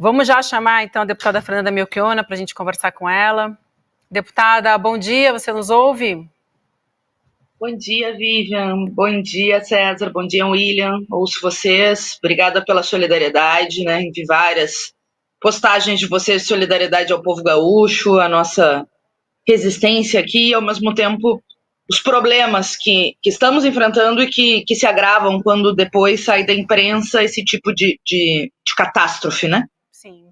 Vamos já chamar, então, a deputada Fernanda Melchiona para a gente conversar com ela. Deputada, bom dia, você nos ouve? Bom dia, Vivian. Bom dia, César. Bom dia, William. Ouço vocês. Obrigada pela solidariedade, né? Vi várias postagens de vocês de solidariedade ao povo gaúcho, a nossa resistência aqui e, ao mesmo tempo, os problemas que estamos enfrentando e que se agravam quando depois sai da imprensa esse tipo de catástrofe, né? Sim.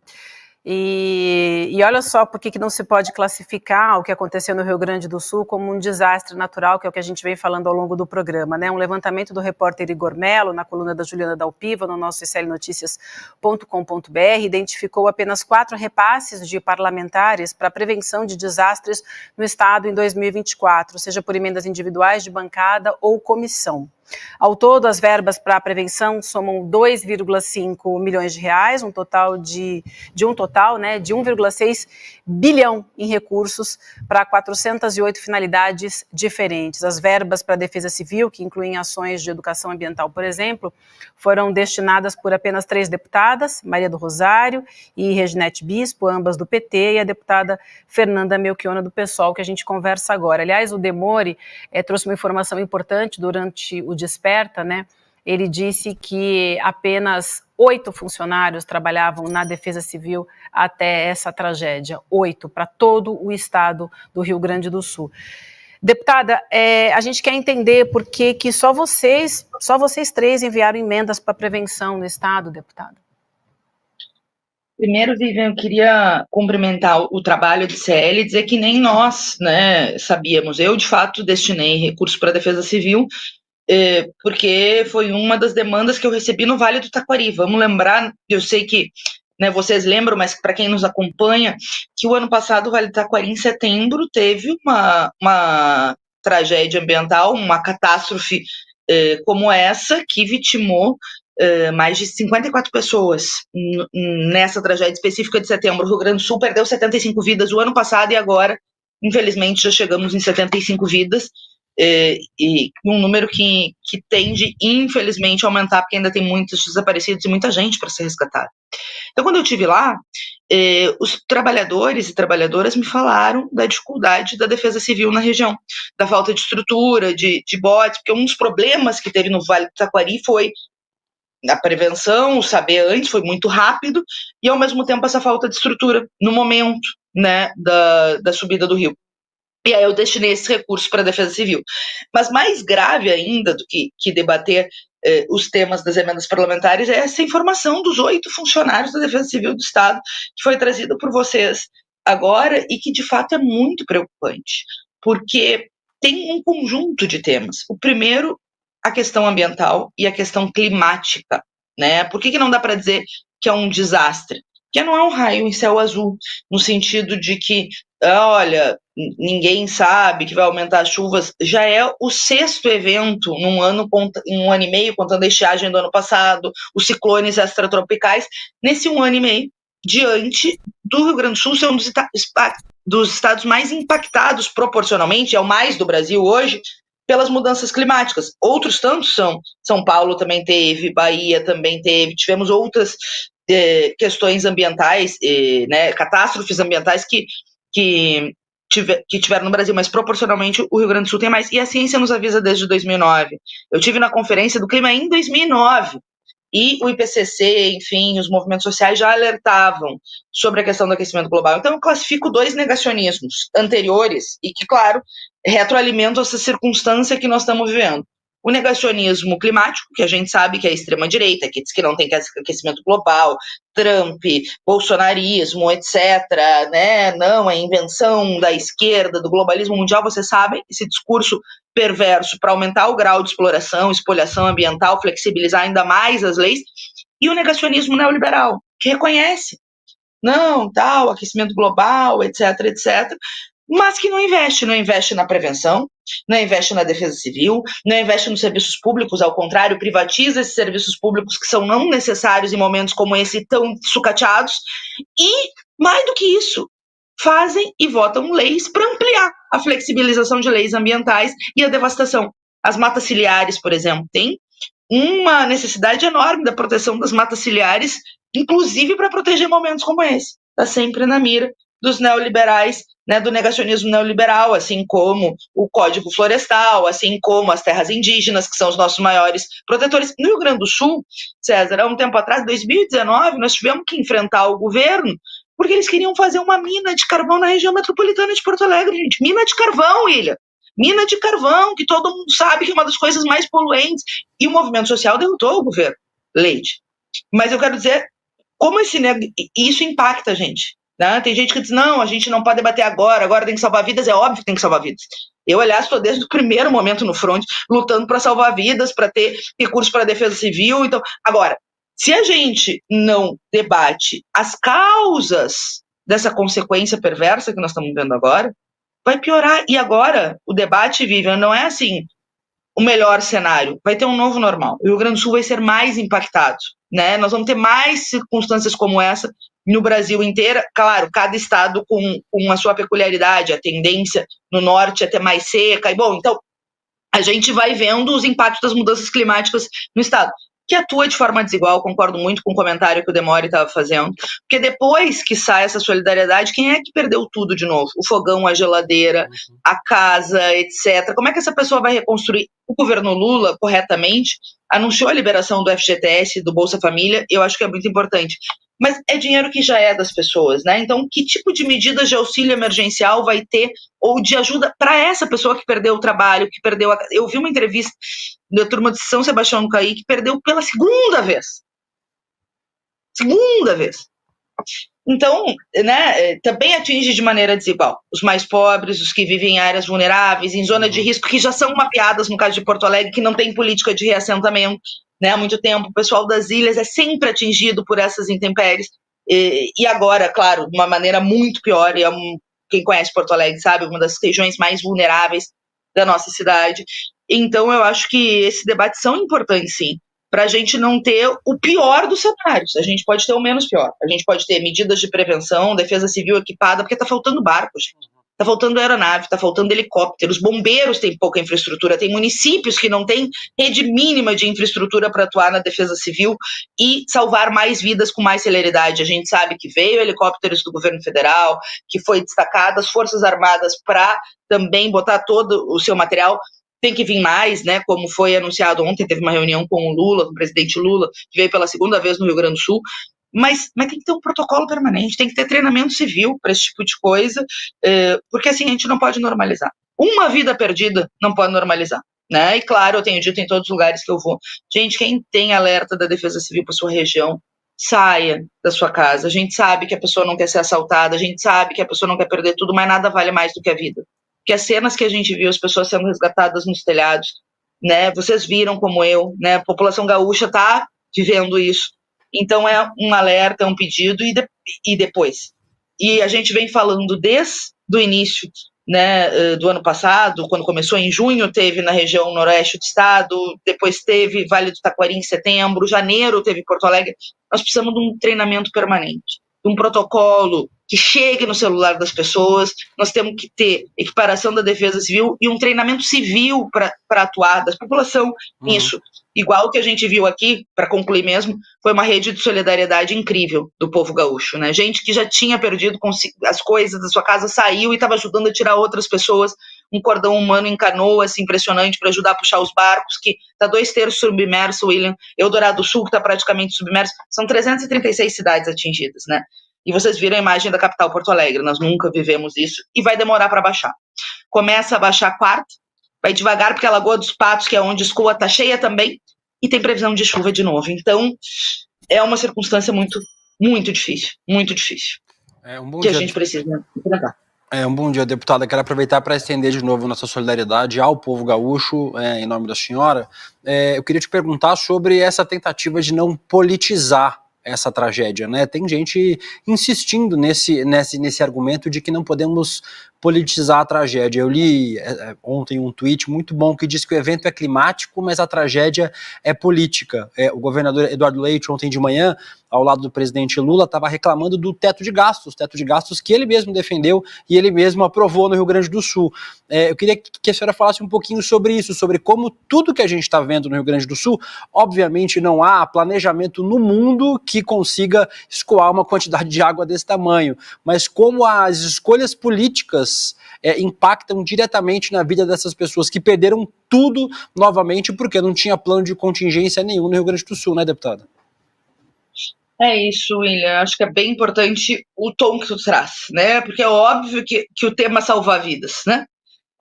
E olha só por que não se pode classificar o que aconteceu no Rio Grande do Sul como um desastre natural, que é o que a gente vem falando ao longo do programa, né? Um levantamento do repórter Igor Mello, na coluna da Juliana Dalpiva, no nosso iclnoticias.com.br, identificou apenas 4 repasses de parlamentares para prevenção de desastres no estado em 2024, seja por emendas individuais de bancada ou comissão. Ao todo, as verbas para a prevenção somam 2,5 milhões de reais, um total de 1,6 bilhão em recursos para 408 finalidades diferentes. As verbas para a defesa civil, que incluem ações de educação ambiental, por exemplo, foram destinadas por apenas 3 deputadas, Maria do Rosário e Reginete Bispo, ambas do PT, e a deputada Fernanda Melchiona, do PSOL, que a gente conversa agora. Aliás, o Demore trouxe uma informação importante durante o Desperta, né? Ele disse que apenas 8 funcionários trabalhavam na Defesa Civil até essa tragédia. 8 para todo o estado do Rio Grande do Sul. Deputada, a gente quer entender por que só vocês 3 enviaram emendas para prevenção no estado, deputada. Primeiro, Vivian, eu queria cumprimentar o trabalho de CL e dizer que nem nós, né, sabíamos. Eu, de fato, destinei recursos para a Defesa Civil, porque foi uma das demandas que eu recebi no Vale do Taquari. Vamos lembrar, eu sei que, né, vocês lembram, mas para quem nos acompanha, que o ano passado o Vale do Taquari, em setembro, teve uma tragédia ambiental, uma catástrofe como essa, que vitimou mais de 54 pessoas nessa tragédia específica de setembro. O Rio Grande do Sul perdeu 75 vidas o ano passado e agora, infelizmente, já chegamos em 75 vidas, e um número que tende, infelizmente, a aumentar, porque ainda tem muitos desaparecidos e muita gente para ser resgatada. Então, quando eu estive lá, os trabalhadores e trabalhadoras me falaram da dificuldade da defesa civil na região, da falta de estrutura, de botes, porque um dos problemas que teve no Vale do Taquari foi a prevenção, o saber antes, foi muito rápido, e ao mesmo tempo essa falta de estrutura no momento, né, da subida do rio. E aí eu destinei esse recurso para a Defesa Civil. Mas mais grave ainda do que debater os temas das emendas parlamentares é essa informação dos 8 funcionários da Defesa Civil do Estado, que foi trazida por vocês agora e que de fato é muito preocupante, porque tem um conjunto de temas. O primeiro, a questão ambiental e a questão climática, né? Por que não dá para dizer que é um desastre? Porque não é um raio em céu azul, no sentido de que, olha, ninguém sabe que vai aumentar as chuvas. Já é o 6º evento em um ano e meio, contando a estiagem do ano passado, os ciclones extratropicais, nesse 1 ano e meio, diante do Rio Grande do Sul ser um dos estados mais impactados proporcionalmente, é o mais do Brasil hoje, pelas mudanças climáticas. Outros tantos são. São Paulo também teve, Bahia também teve, tivemos outras questões ambientais, né, catástrofes ambientais que tiveram no Brasil, mas proporcionalmente o Rio Grande do Sul tem mais. E a ciência nos avisa desde 2009. Eu tive na Conferência do Clima em 2009, e o IPCC, enfim, os movimentos sociais já alertavam sobre a questão do aquecimento global. Então eu classifico 2 negacionismos anteriores e que, claro, retroalimentam essa circunstância que nós estamos vivendo. O negacionismo climático, que a gente sabe que é a extrema-direita, que diz que não tem aquecimento global, Trump, bolsonarismo, etc., né? Não, é invenção da esquerda, do globalismo mundial, vocês sabem, esse discurso perverso para aumentar o grau de exploração, espoliação ambiental, flexibilizar ainda mais as leis, e o negacionismo neoliberal, que reconhece, não, tal, aquecimento global, etc., etc., mas que não investe na prevenção, não investe na defesa civil, não investe nos serviços públicos, ao contrário, privatiza esses serviços públicos que são não necessários em momentos como esse, tão sucateados, e, mais do que isso, fazem e votam leis para ampliar a flexibilização de leis ambientais e a devastação. As matas ciliares, por exemplo, têm uma necessidade enorme da proteção das matas ciliares inclusive para proteger momentos como esse. Está sempre na mira dos neoliberais, né, do negacionismo neoliberal, assim como o Código Florestal, assim como as terras indígenas, que são os nossos maiores protetores. No Rio Grande do Sul, César, há um tempo atrás, 2019, nós tivemos que enfrentar o governo porque eles queriam fazer uma mina de carvão na região metropolitana de Porto Alegre, gente. Mina de carvão, Ilha. Mina de carvão, que todo mundo sabe que é uma das coisas mais poluentes. E o movimento social derrotou o governo Leite. Mas eu quero dizer, como isso impacta a gente. Né? Tem gente que diz, não, a gente não pode debater agora tem que salvar vidas. É óbvio que tem que salvar vidas. Eu, aliás, estou desde o primeiro momento no front, lutando para salvar vidas, para ter recursos para a defesa civil. Então, agora, se a gente não debate as causas dessa consequência perversa que nós estamos vendo agora, vai piorar. E agora, o debate, Vivian, não é assim o melhor cenário. Vai ter um novo normal. O Rio Grande do Sul vai ser mais impactado. Né? Nós vamos ter mais circunstâncias como essa no Brasil inteiro. Claro, cada estado com a sua peculiaridade. A tendência no norte é ter mais seca. E, bom, então, a gente vai vendo os impactos das mudanças climáticas no estado, que atua de forma desigual. Concordo muito com o comentário que o Demore estava fazendo, porque depois que sai essa solidariedade, quem é que perdeu tudo de novo? O fogão, a geladeira, a casa, etc. Como é que essa pessoa vai reconstruir? O governo Lula, corretamente, anunciou a liberação do FGTS, do Bolsa Família, eu acho que é muito importante. Mas é dinheiro que já é das pessoas, né? Então, que tipo de medidas de auxílio emergencial vai ter ou de ajuda para essa pessoa que perdeu o trabalho, que perdeu a... Eu vi uma entrevista da turma de São Sebastião do Caí que perdeu pela segunda vez. Segunda vez. Então, né, também atinge de maneira desigual os mais pobres, os que vivem em áreas vulneráveis, em zona de risco, que já são mapeadas no caso de Porto Alegre, que não tem política de reassentamento, né, há muito tempo. O pessoal das ilhas é sempre atingido por essas intempéries, e agora, claro, de uma maneira muito pior, e quem conhece Porto Alegre sabe, uma das regiões mais vulneráveis da nossa cidade. Então, eu acho que esses debates são importantes, sim, para a gente não ter o pior dos cenários. A gente pode ter o menos pior. A gente pode ter medidas de prevenção, defesa civil equipada, porque está faltando barco, gente. Está faltando aeronave, está faltando helicóptero. Os bombeiros têm pouca infraestrutura, tem municípios que não têm rede mínima de infraestrutura para atuar na defesa civil e salvar mais vidas com mais celeridade. A gente sabe que veio helicópteros do governo federal, que foi destacado as Forças Armadas para também botar todo o seu material. Tem que vir mais, né? Como foi anunciado ontem, teve uma reunião com o Lula, com o presidente Lula, que veio pela segunda vez no Rio Grande do Sul. Mas tem que ter um protocolo permanente, tem que ter treinamento civil para esse tipo de coisa, porque assim a gente não pode normalizar. Uma vida perdida não pode normalizar. Né? E claro, eu tenho dito em todos os lugares que eu vou, gente, quem tem alerta da Defesa Civil para sua região, saia da sua casa. A gente sabe que a pessoa não quer ser assaltada, a gente sabe que a pessoa não quer perder tudo, mas nada vale mais do que a vida. Que as cenas que a gente viu, as pessoas sendo resgatadas nos telhados, né? Vocês viram como eu, né? A população gaúcha está vivendo isso. Então é um alerta, é um pedido e depois. E a gente vem falando desde o início, né, do ano passado, quando começou em junho, teve na região noroeste do estado, depois teve Vale do Taquari em setembro, janeiro teve Porto Alegre. Nós precisamos de um treinamento permanente, de um protocolo que chegue no celular das pessoas. Nós temos que ter equiparação da defesa civil e um treinamento civil para atuar da população nisso. Igual que a gente viu aqui, para concluir mesmo, foi uma rede de solidariedade incrível do povo gaúcho, né? Gente que já tinha perdido as coisas da sua casa, saiu e estava ajudando a tirar outras pessoas, um cordão humano em canoas, impressionante, para ajudar a puxar os barcos, que está 2/3 submerso, William, Eldorado do Sul, que está praticamente submerso. São 336 cidades atingidas, né? E vocês viram a imagem da capital Porto Alegre, nós nunca vivemos isso, e vai demorar para baixar. Começa a baixar quarta, vai devagar, porque a Lagoa dos Patos, que é onde escoa, está cheia também, e tem previsão de chuva de novo. Então, é uma circunstância muito, muito difícil, muito difícil. Que a gente precisa enfrentar. Um bom dia, deputada. Quero aproveitar para estender de novo nossa solidariedade ao povo gaúcho, em nome da senhora. Eu queria te perguntar sobre essa tentativa de não politizar essa tragédia, né? Tem gente insistindo nesse argumento de que não podemos politizar a tragédia. Eu li ontem um tweet muito bom que diz que o evento é climático, mas a tragédia é política. O governador Eduardo Leite, ontem de manhã, ao lado do presidente Lula, estava reclamando do teto de gastos que ele mesmo defendeu e ele mesmo aprovou no Rio Grande do Sul. Eu queria que a senhora falasse um pouquinho sobre isso, sobre como tudo que a gente está vendo no Rio Grande do Sul, obviamente não há planejamento no mundo que consiga escoar uma quantidade de água desse tamanho, mas como as escolhas políticas impactam diretamente na vida dessas pessoas que perderam tudo novamente porque não tinha plano de contingência nenhum no Rio Grande do Sul, né, deputada? É isso, William. Acho que é bem importante o tom que tu traz, né? Porque é óbvio que o tema é salvar vidas, né?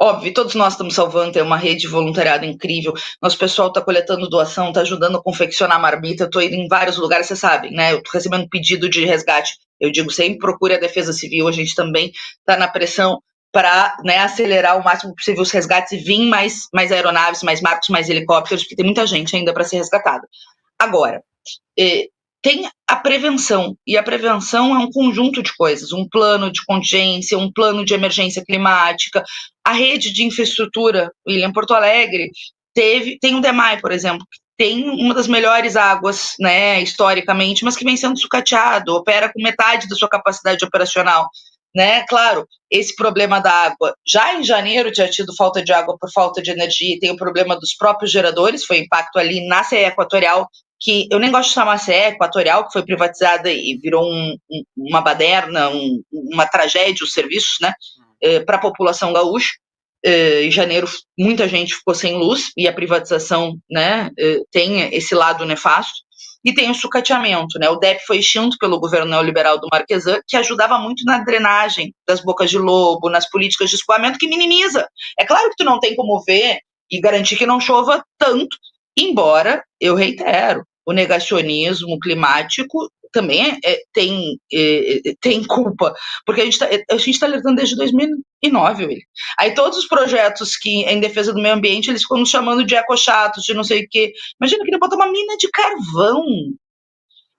Óbvio, todos nós estamos salvando, tem uma rede de voluntariado incrível, nosso pessoal está coletando doação, está ajudando a confeccionar marmita, eu estou indo em vários lugares, vocês sabem, né? Eu estou recebendo pedido de resgate, eu digo sempre, procure a Defesa Civil, a gente também está na pressão para, né, acelerar o máximo possível os resgates e vir mais aeronaves, mais barcos, mais helicópteros, porque tem muita gente ainda para ser resgatada. Agora, tem a prevenção, e a prevenção é um conjunto de coisas, um plano de contingência, um plano de emergência climática, a rede de infraestrutura, William, Porto Alegre, tem o DEMAI, por exemplo, que tem uma das melhores águas, né, historicamente, mas que vem sendo sucateado, opera com metade da sua capacidade operacional, né, claro, esse problema da água, já em janeiro tinha tido falta de água por falta de energia, e tem o problema dos próprios geradores, foi impacto ali na CE Equatorial, que eu nem gosto de chamar CE Equatorial, que foi privatizada e virou uma baderna, uma tragédia, os serviços, né, para a população gaúcha. Em janeiro, muita gente ficou sem luz, e a privatização, né, tem esse lado nefasto, e tem o sucateamento, né, o DEP foi extinto pelo governo neoliberal do Marquesan, que ajudava muito na drenagem das bocas de lobo, nas políticas de escoamento, que minimiza. É claro que tu não tem como ver e garantir que não chova tanto, embora, eu reitero, o negacionismo climático também tem culpa, porque a gente está alertando desde 2009, William. Aí todos os projetos que em defesa do meio ambiente, eles ficam nos chamando de ecochatos, de não sei o quê. Imagina, eu queria botar uma mina de carvão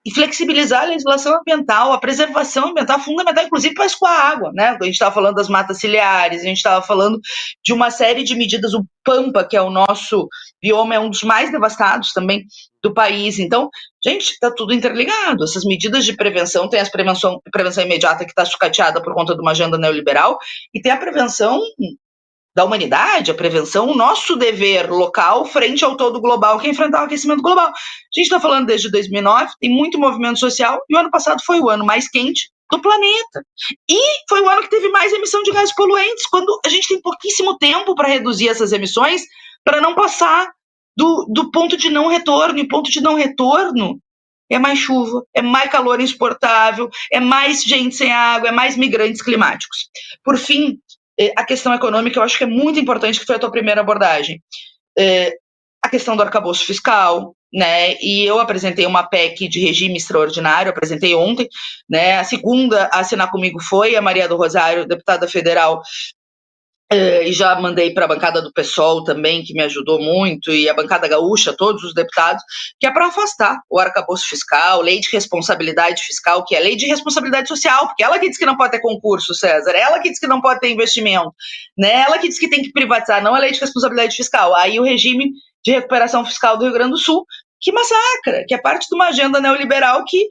e flexibilizar a legislação ambiental, a preservação ambiental fundamental, inclusive para escoar a água, né? A gente estava falando das matas ciliares, a gente estava falando de uma série de medidas, o Pampa, que é o nosso bioma, é um dos mais devastados também do país. Então, gente, está tudo interligado. Essas medidas de prevenção, tem a prevenção imediata que está sucateada por conta de uma agenda neoliberal, e tem a prevenção da humanidade, a prevenção, o nosso dever local frente ao todo global, que é enfrentar o aquecimento global. A gente está falando desde 2009, tem muito movimento social, e o ano passado foi o ano mais quente do planeta. E foi o ano que teve mais emissão de gases poluentes, quando a gente tem pouquíssimo tempo para reduzir essas emissões, para não passar do ponto de não retorno. E o ponto de não retorno é mais chuva, é mais calor insuportável, é mais gente sem água, é mais migrantes climáticos. Por fim, a questão econômica, eu acho que é muito importante, que foi a tua primeira abordagem. A questão do arcabouço fiscal, né? E eu apresentei uma PEC de regime extraordinário, apresentei ontem, né? A segunda a assinar comigo foi a Maria do Rosário, deputada federal, e já mandei para a bancada do PSOL também, que me ajudou muito, e a bancada gaúcha, todos os deputados, que é para afastar o arcabouço fiscal, lei de responsabilidade fiscal, que é lei de responsabilidade social, porque ela que diz que não pode ter concurso, César, ela que diz que não pode ter investimento, né? Ela que diz que tem que privatizar, não a lei de responsabilidade fiscal. Aí o regime de recuperação fiscal do Rio Grande do Sul, que massacra, que é parte de uma agenda neoliberal que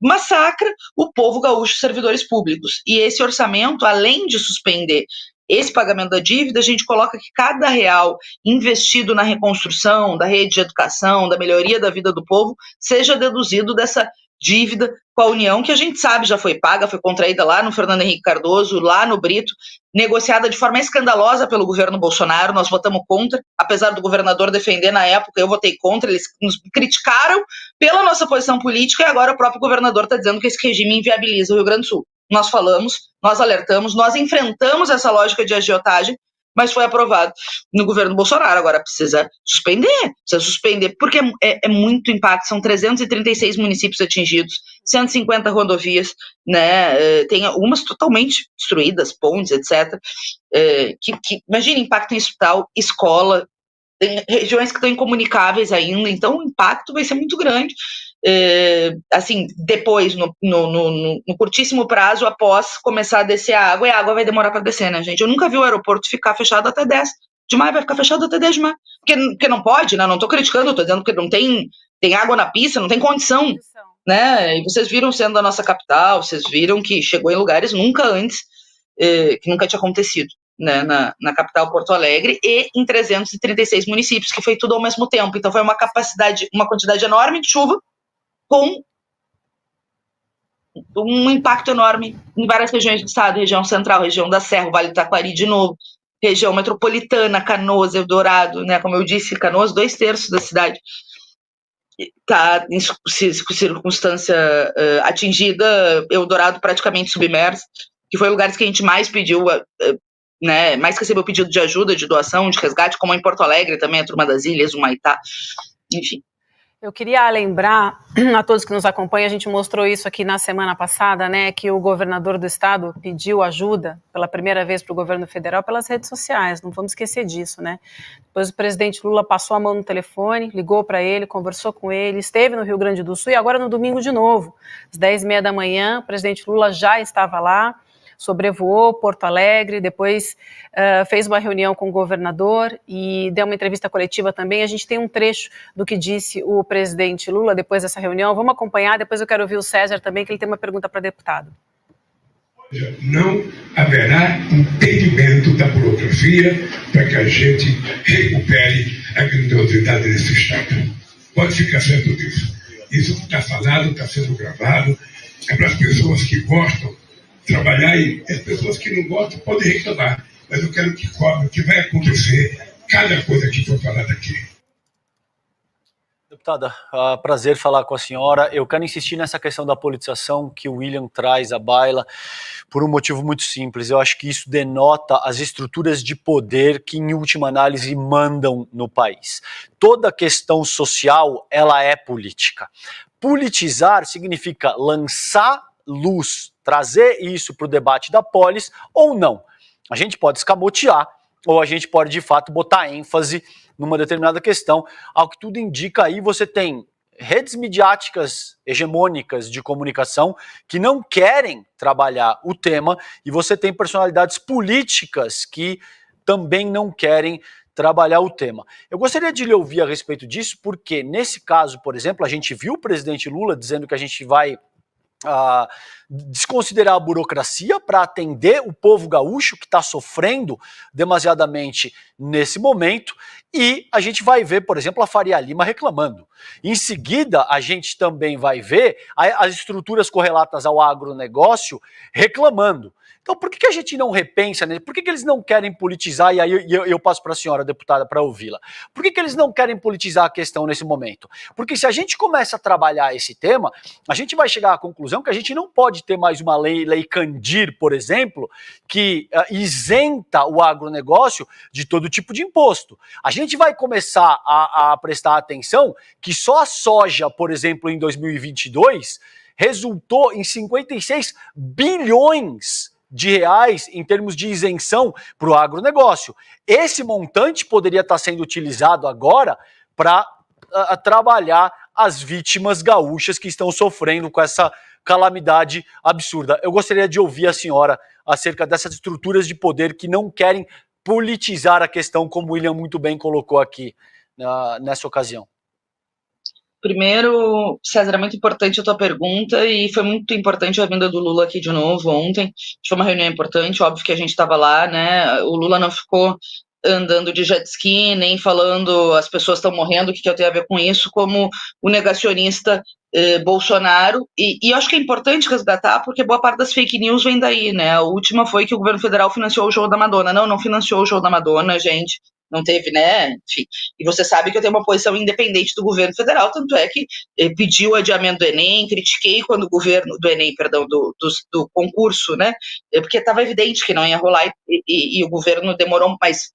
massacra o povo gaúcho, servidores públicos. E esse orçamento, além de suspender esse pagamento da dívida, a gente coloca que cada real investido na reconstrução da rede de educação, da melhoria da vida do povo, seja deduzido dessa dívida com a União, que a gente sabe já foi paga, foi contraída lá no Fernando Henrique Cardoso, lá no Brito, negociada de forma escandalosa pelo governo Bolsonaro. Nós votamos contra, apesar do governador defender na época, eu votei contra, eles nos criticaram pela nossa posição política, e agora o próprio governador está dizendo que esse regime inviabiliza o Rio Grande do Sul. Nós falamos, nós alertamos, nós enfrentamos essa lógica de agiotagem, mas foi aprovado no governo Bolsonaro. Agora precisa suspender, porque é muito impacto. São 336 municípios atingidos, 150 rodovias, né? Tem algumas totalmente destruídas, pontes, etc. Imagina impacto em hospital, escola, tem regiões que estão incomunicáveis ainda, então o impacto vai ser muito grande. assim, depois, no curtíssimo prazo, após começar a descer a água, e a água vai demorar para descer, né, gente? Eu nunca vi o aeroporto ficar fechado até 10 de maio, vai ficar fechado até 10 de maio. Porque não pode, né? Não estou criticando, estou dizendo que não tem água na pista, não tem condição, né? E vocês viram sendo a nossa capital, vocês viram que chegou em lugares nunca antes, que nunca tinha acontecido, né? Na capital Porto Alegre e em 336 municípios, que foi tudo ao mesmo tempo. Então foi uma quantidade enorme de chuva com um impacto enorme em várias regiões do estado, região central, região da Serra, o Vale do Taquari de novo, região metropolitana, Canoas, Eldorado, né, como eu disse, Canoas, 2/3 da cidade está em circunstância atingida, Eldorado praticamente submerso, que foi lugares que a gente mais pediu, né, mais recebeu pedido de ajuda, de doação, de resgate, como em Porto Alegre também, a Turma das Ilhas, o Humaitá, enfim. Eu queria lembrar a todos que nos acompanham, a gente mostrou isso aqui na semana passada, né, que o governador do estado pediu ajuda pela primeira vez para o governo federal pelas redes sociais, não vamos esquecer disso, né. Depois o presidente Lula passou a mão no telefone, ligou para ele, conversou com ele, esteve no Rio Grande do Sul e agora no domingo de novo, às 10h30 da manhã, o presidente Lula já estava lá, sobrevoou Porto Alegre, depois fez uma reunião com o governador e deu uma entrevista coletiva também. A gente tem um trecho do que disse o presidente Lula depois dessa reunião. Vamos acompanhar, depois eu quero ouvir o César também, que ele tem uma pergunta para deputado. Não haverá impedimento da burocracia para que a gente recupere a grandiosidade desse Estado. Pode ficar certo disso. Isso está falado, está sendo gravado, é para as pessoas que gostam trabalhar e as pessoas que não gostam podem reclamar, mas eu quero que cobre o que vai acontecer, cada coisa que for falada aqui. Deputada, prazer falar com a senhora. Eu quero insistir nessa questão da politização que o William traz à baila por um motivo muito simples. Eu acho que isso denota as estruturas de poder que, em última análise, mandam no país. Toda questão social, ela é política. Politizar significa lançar luz, trazer isso para o debate da polis ou não. A gente pode escamotear ou a gente pode, de fato, botar ênfase numa determinada questão. Ao que tudo indica aí, você tem redes midiáticas hegemônicas de comunicação que não querem trabalhar o tema e você tem personalidades políticas que também não querem trabalhar o tema. Eu gostaria de lhe ouvir a respeito disso, porque nesse caso, por exemplo, a gente viu o presidente Lula dizendo que a gente vai desconsiderar a burocracia para atender o povo gaúcho que está sofrendo demasiadamente nesse momento, e a gente vai ver, por exemplo, a Faria Lima reclamando. Em seguida, a gente também vai ver as estruturas correlatas ao agronegócio reclamando. Então, por que a gente não repensa, né? Por que eles não querem politizar? E aí eu passo para a senhora, deputada, para ouvi-la. Por que eles não querem politizar a questão nesse momento? Porque se a gente começa a trabalhar esse tema, a gente vai chegar à conclusão que a gente não pode ter mais uma lei Candir, por exemplo, que isenta o agronegócio de todo tipo de imposto. A gente vai começar a prestar atenção que só a soja, por exemplo, em 2022, resultou em 56 bilhões de reais em termos de isenção para o agronegócio. Esse montante poderia estar sendo utilizado agora para trabalhar as vítimas gaúchas que estão sofrendo com essa calamidade absurda. Eu gostaria de ouvir a senhora acerca dessas estruturas de poder que não querem politizar a questão, como o William muito bem colocou aqui nessa ocasião. Primeiro, César, é muito importante a tua pergunta e foi muito importante a vinda do Lula aqui de novo ontem. Foi uma reunião importante, óbvio que a gente estava lá, né? O Lula não ficou andando de jet ski, nem falando as pessoas estão morrendo, o que eu tenho a ver com isso, como o negacionista Bolsonaro. E eu acho que é importante resgatar, porque boa parte das fake news vem daí, né? A última foi que o governo federal financiou o show da Madonna. Não financiou o show da Madonna, gente. Não teve, né? Enfim. E você sabe que eu tenho uma posição independente do governo federal, tanto é que pediu o adiamento do Enem, critiquei quando o governo do Enem, perdão, do concurso, né? Porque estava evidente que não ia rolar e o governo demorou, mas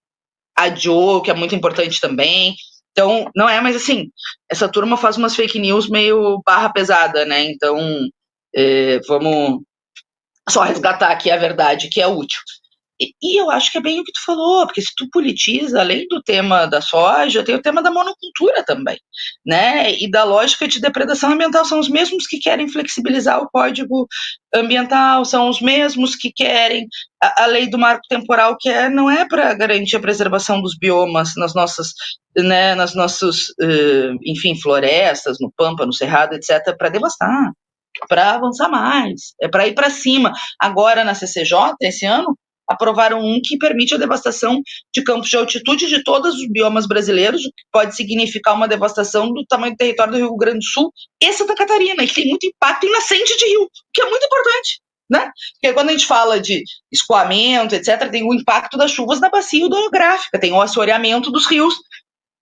adiou, que é muito importante também. Então, não é, mas assim, essa turma faz umas fake news meio barra pesada, né? Então, vamos só resgatar aqui a verdade, que é útil. E eu acho que é bem o que tu falou, porque se tu politiza, além do tema da soja, tem o tema da monocultura também, né? E da lógica de depredação ambiental. São os mesmos que querem flexibilizar o Código Ambiental, são os mesmos que querem a lei do marco temporal, que não é para garantir a preservação dos biomas nas nossas, né, enfim, florestas, no pampa, no cerrado, etc., para devastar, para avançar mais, é para ir para cima. Agora, na CCJ, esse ano, aprovaram um que permite a devastação de campos de altitude de todos os biomas brasileiros, o que pode significar uma devastação do tamanho do território do Rio Grande do Sul e Santa Catarina, e que tem muito impacto em nascente de rio, que é muito importante, né? Porque quando a gente fala de escoamento, etc., tem o impacto das chuvas na bacia hidrográfica, tem o assoreamento dos rios.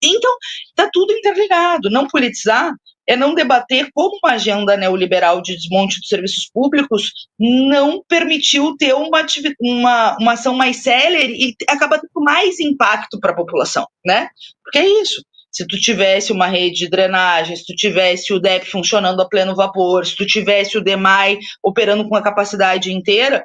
Então, está tudo interligado. Não politizar é não debater como uma agenda neoliberal de desmonte dos serviços públicos não permitiu ter uma ação mais célere e acaba tendo mais impacto para a população, né? Porque é isso. Se tu tivesse uma rede de drenagem, se tu tivesse o DEP funcionando a pleno vapor, se tu tivesse o DEMAI operando com a capacidade inteira,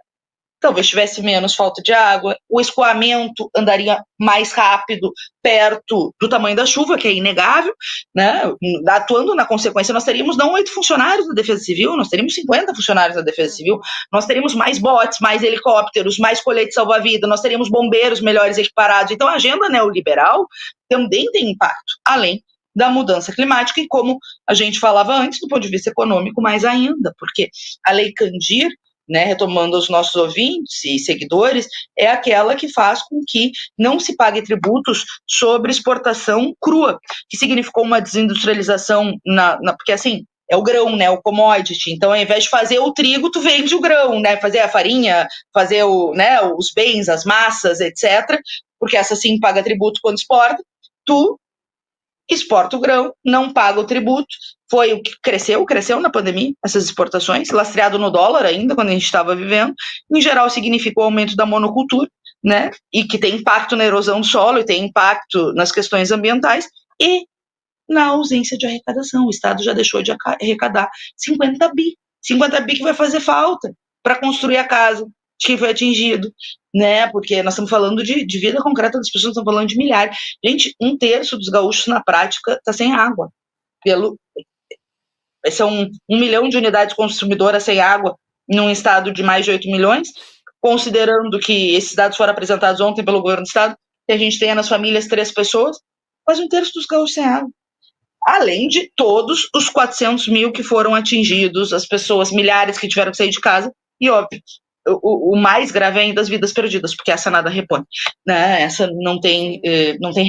talvez tivesse menos falta de água, o escoamento andaria mais rápido perto do tamanho da chuva, que é inegável, né? Atuando na consequência, nós teríamos não 8 funcionários da Defesa Civil, nós teríamos 50 funcionários da Defesa Civil, nós teríamos mais botes, mais helicópteros, mais coletes salva-vida, nós teríamos bombeiros melhores equiparados. Então, a agenda neoliberal também tem impacto, além da mudança climática e, como a gente falava antes, do ponto de vista econômico, mais ainda, porque a Lei Candir, né, retomando os nossos ouvintes e seguidores, é aquela que faz com que não se pague tributos sobre exportação crua, que significou uma desindustrialização, porque assim, é o grão, né, o commodity, então ao invés de fazer o trigo, tu vende o grão, né, fazer a farinha, fazer os bens, as massas, etc., porque essa sim paga tributo quando exporta, tu exporta o grão, não paga o tributo, foi o que cresceu na pandemia, essas exportações, lastreado no dólar ainda, quando a gente estava vivendo, em geral significou o aumento da monocultura, né, e que tem impacto na erosão do solo, e tem impacto nas questões ambientais, e na ausência de arrecadação. O Estado já deixou de arrecadar 50 bi que vai fazer falta para construir a casa de quem foi atingido, né? Porque nós estamos falando de vida concreta das pessoas, estamos falando de milhares. Gente, 1/3 dos gaúchos, na prática, está sem água. São 1 milhão de unidades consumidoras sem água num estado de mais de 8 milhões, considerando que esses dados foram apresentados ontem pelo governo do estado, que a gente tenha nas famílias 3 pessoas, quase 1/3 dos gaúchos sem água. Além de todos os 400 mil que foram atingidos, as pessoas, milhares que tiveram que sair de casa, e óbvio, o mais grave é ainda as vidas perdidas, porque essa nada repõe, né? Essa não tem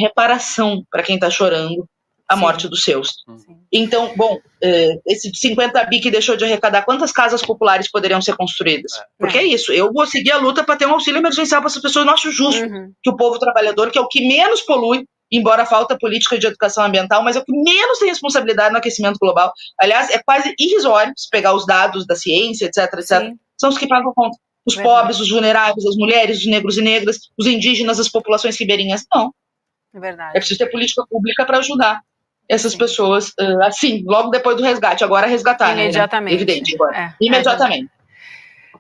reparação para quem está chorando a morte dos seus. Sim. Então, bom, esse 50 bi que deixou de arrecadar, quantas casas populares poderiam ser construídas? Porque é isso, eu vou seguir a luta para ter um auxílio emergencial para essas pessoas. Eu não acho justo que o povo trabalhador, que é o que menos polui, embora falta política de educação ambiental, mas é o que menos tem responsabilidade no aquecimento global. Aliás, é quase irrisório se pegar os dados da ciência, etc., Sim. São os que pagam conta. Os pobres, os vulneráveis, as mulheres, os negros e negras, os indígenas, as populações ribeirinhas. Não. É preciso ter política pública para ajudar essas pessoas, assim, logo depois do resgate. Agora resgatar, imediatamente. Né? Evidente, agora. Imediatamente.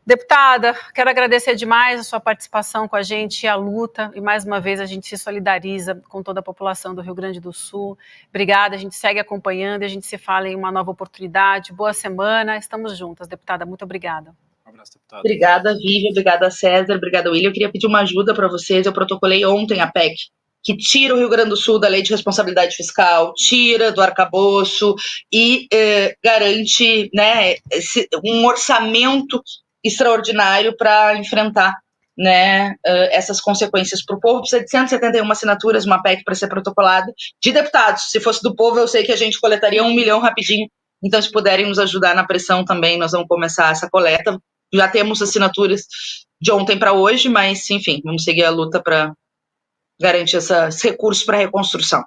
Deputada, quero agradecer demais a sua participação com a gente e a luta, e mais uma vez a gente se solidariza com toda a população do Rio Grande do Sul. Obrigada, a gente segue acompanhando e a gente se fala em uma nova oportunidade. Boa semana, estamos juntas, deputada, muito obrigada. Um abraço, deputada. Obrigada, Vivi, obrigada, César, obrigada, William. Eu queria pedir uma ajuda para vocês, eu protocolei ontem a PEC, que tira o Rio Grande do Sul da lei de responsabilidade fiscal, tira do arcabouço e garante, né, um orçamento extraordinário para enfrentar, né, essas consequências para o povo. Precisa de 171 assinaturas, uma PEC para ser protocolada, de deputados. Se fosse do povo, eu sei que a gente coletaria 1 milhão rapidinho. Então, se puderem nos ajudar na pressão também, nós vamos começar essa coleta. Já temos assinaturas de ontem para hoje, mas, enfim, vamos seguir a luta para garantir esses recursos para a reconstrução.